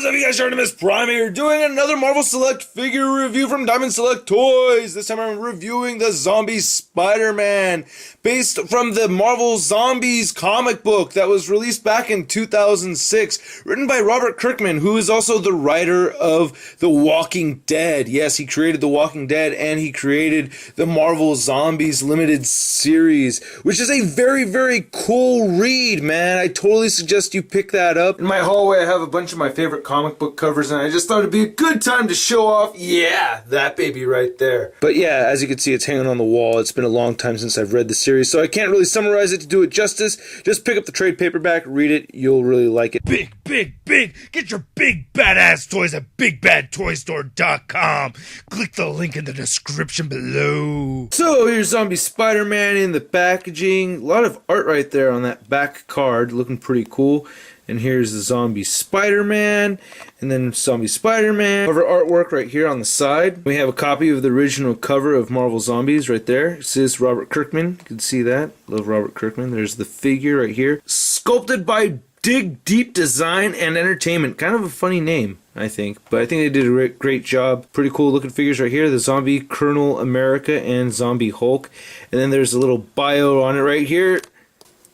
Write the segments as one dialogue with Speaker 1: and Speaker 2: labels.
Speaker 1: up, you guys? Artemis Prime here, doing another Marvel Select figure review from Diamond Select Toys. This time I'm reviewing the Zombie Spider-Man, based from the Marvel Zombies comic book that was released back in 2006, written by Robert Kirkman, who is also the writer of The Walking Dead. Yes, he created The Walking Dead, and he created the Marvel Zombies limited series, which is a very, very cool read, man. I totally suggest you pick that up. In my hallway, I have a bunch of my favorite comic book covers, and I just thought it'd be a good time to show off, yeah, that baby right there. But yeah, as you can see, it's hanging on the wall. It's been a long time since I've read the series, so I can't really summarize it to do it justice. Just pick up the trade paperback, read it, you'll really like it.
Speaker 2: Big, big, big! Get your big badass toys at BigBadToyStore.com. Click the link in the description below.
Speaker 1: So here's Zombie Spider-Man in the packaging. A lot of art right there on that back card, looking pretty cool. And here's the Zombie Spider-Man, and then Zombie Spider-Man. Cover artwork right here on the side. We have a copy of the original cover of Marvel Zombies right there. It says Robert Kirkman. You can see that. Love Robert Kirkman. There's the figure right here. Sculpted by Dig Deep Design and Entertainment. Kind of a funny name, I think, but I think they did a great job. Pretty cool looking figures right here. The Zombie Colonel America and Zombie Hulk. And then there's a little bio on it right here.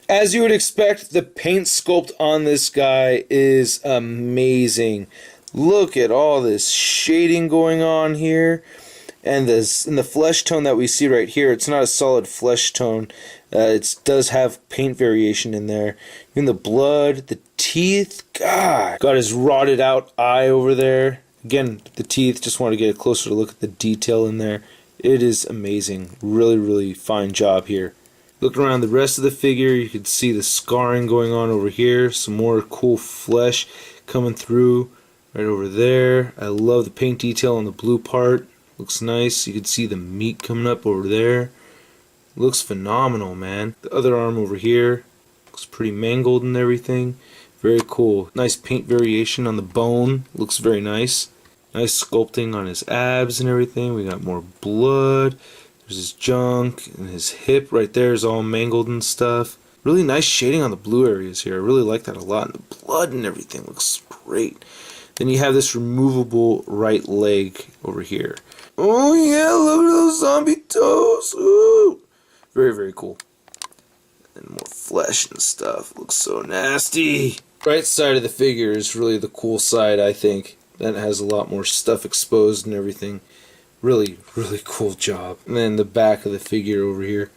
Speaker 1: As you would expect, the paint sculpt on this guy is amazing. Look at all this shading going on here. And this, in the flesh tone that we see right here, it's not a solid flesh tone. It does have paint variation in there. Even the blood, the teeth, God. Got his rotted out eye over there. Again, the teeth, just want to get a closer look at the detail in there. It is amazing. Really, really fine job here. Looking around the rest of the figure, you can see the scarring going on over here. Some more cool flesh coming through right over there. I love the paint detail on the blue part. Looks nice. You can see the meat coming up over there. Looks phenomenal, man. The other arm over here looks pretty mangled and everything. Very cool. Nice paint variation on the bone. Looks very nice. Nice sculpting on his abs and everything. We got more blood. There's his junk, and his hip right there is all mangled and stuff. Really nice shading on the blue areas here. I really like that a lot. And the blood and everything looks great. Then you have this removable right leg over here. Oh yeah, look at those zombie toes. Ooh. Very, very cool. And more flesh and stuff. Looks so nasty. Right side of the figure is really the cool side, I think. That has a lot more stuff exposed and everything. Really, really cool job. And then the back of the figure over here.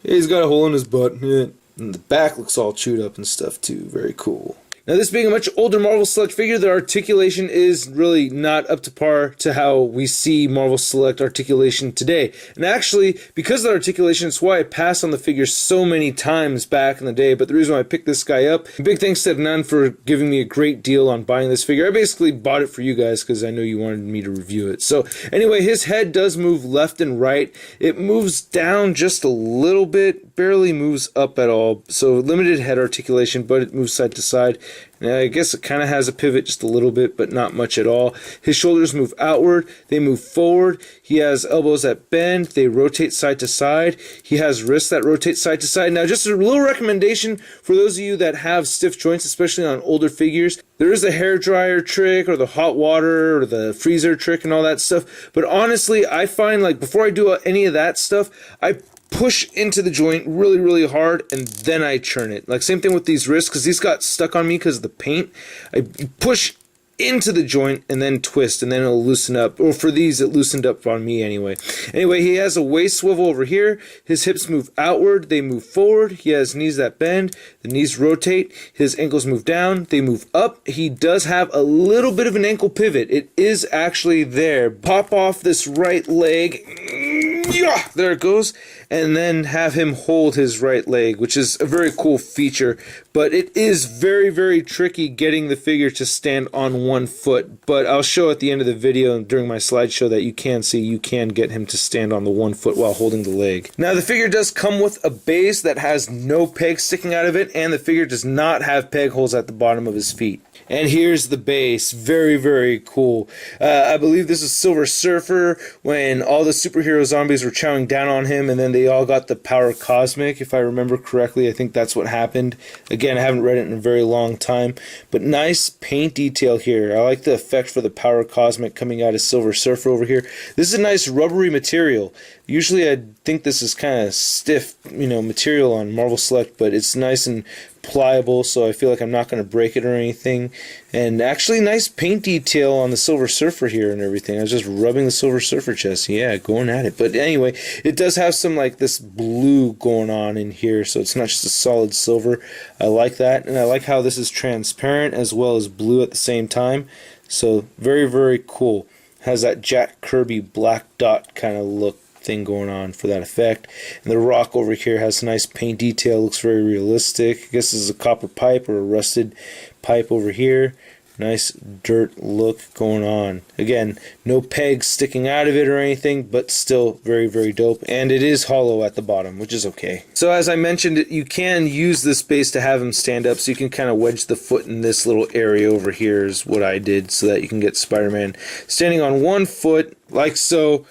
Speaker 1: Yeah, he's got a hole in his butt. Yeah. And the back looks all chewed up and stuff too. Very cool. Now, this being a much older Marvel Select figure, the articulation is really not up to par to how we see Marvel Select articulation today. And actually, because of the articulation, it's why I passed on the figure so many times back in the day. But the reason why I picked this guy up, big thanks to Nan for giving me a great deal on buying this figure. I basically bought it for you guys because I know you wanted me to review it. So anyway, his head does move left and right. It moves down just a little bit, barely moves up at all. So limited head articulation, but it moves side to side. Now, I guess it kind of has a pivot just a little bit, but not much at all. His shoulders move outward. They move forward. He has elbows that bend. They rotate side to side. He has wrists that rotate side to side. Now, just a little recommendation for those of you that have stiff joints, especially on older figures. There is a hairdryer trick or the hot water or the freezer trick and all that stuff. But honestly, I find like before I do any of that stuff, I push into the joint really, really hard, and then I churn it. Like same thing with these wrists, because these got stuck on me because of the paint. I push into the joint and then twist, and then it'll loosen up. Or for these, it loosened up on me anyway. Anyway, he has a waist swivel over here. His hips move outward. They move forward. He has knees that bend. The knees rotate. His ankles move down. They move up. He does have a little bit of an ankle pivot. It is actually there. Pop off this right leg. Yeah, there it goes. And then have him hold his right leg, which is a very cool feature. But it is very, very tricky getting the figure to stand on one foot. But I'll show at the end of the video and during my slideshow that you can see you can get him to stand on the one foot while holding the leg. Now, the figure does come with a base that has no pegs sticking out of it, and the figure does not have peg holes at the bottom of his feet. And here's the base. Very, very cool. I believe this is Silver Surfer when all the superhero zombies were chowing down on him, and then they all got the power cosmic, if I remember correctly. I think that's what happened. Again, I haven't read it in a very long time, but nice paint detail here. I like the effect for the power cosmic coming out of Silver Surfer over here. This is a nice rubbery material. Usually I think this is kind of stiff, material on Marvel Select, but it's nice and pliable, so I feel like I'm not going to break it or anything. And actually nice paint detail on the Silver Surfer here and everything. I was just rubbing the Silver Surfer chest. Yeah, going at it. But anyway, it does have some like this blue going on in here, so it's not just a solid silver. I like that, and I like how this is transparent as well as blue at the same time. So very, very cool. Has that Jack Kirby black dot kind of look thing going on for that effect. And the rock over here has a nice paint detail, looks very realistic. I guess this is a copper pipe or a rusted pipe over here. Nice dirt look going on. Again, no pegs sticking out of it or anything, but still very, very dope. And it is hollow at the bottom, which is okay. So as I mentioned, you can use this base to have him stand up, so you can kind of wedge the foot in this little area over here is what I did, so that you can get Spider-Man standing on one foot like so.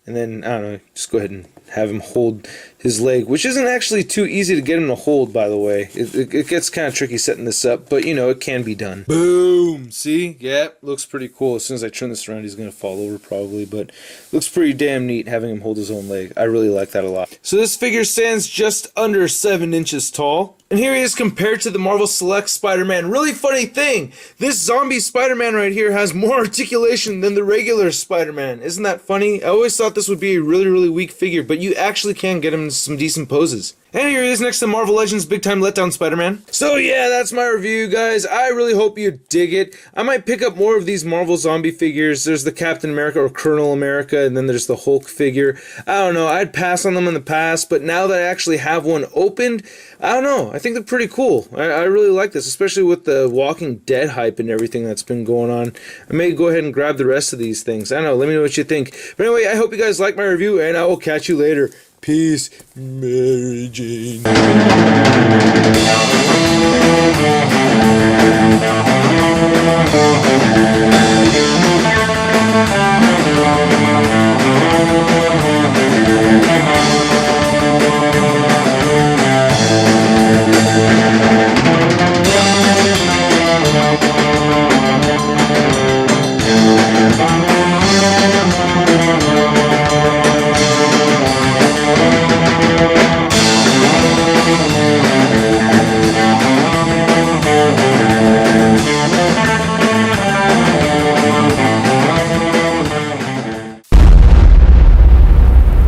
Speaker 1: And then, I don't know, just go ahead and have him hold his leg, which isn't actually too easy to get him to hold, by the way. It gets kind of tricky setting this up, but, it can be done. Boom! See? Yep, looks pretty cool. As soon as I turn this around, he's going to fall over, probably, but looks pretty damn neat having him hold his own leg. I really like that a lot. So this figure stands just under 7 inches tall. And here he is compared to the Marvel Select Spider-Man. Really funny thing, this zombie Spider-Man right here has more articulation than the regular Spider-Man. Isn't that funny? I always thought this would be a really, really weak figure, but you actually can get him into some decent poses. And here he is next to Marvel Legends Big Time Letdown Spider-Man. So yeah, that's my review, guys. I really hope you dig it. I might pick up more of these Marvel zombie figures. There's the Captain America or Colonel America, and then there's the Hulk figure. I don't know, I'd pass on them in the past, but now that I actually have one opened, I don't know, I think they're pretty cool. I really like this, especially with the Walking Dead hype and everything that's been going on. I may go ahead and grab the rest of these things. I don't know, let me know what you think. But anyway, I hope you guys like my review, and I will catch you later. Peace, Mary Jane.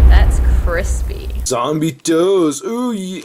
Speaker 3: That's crispy.
Speaker 1: Zombie toes. Ooh, yeah.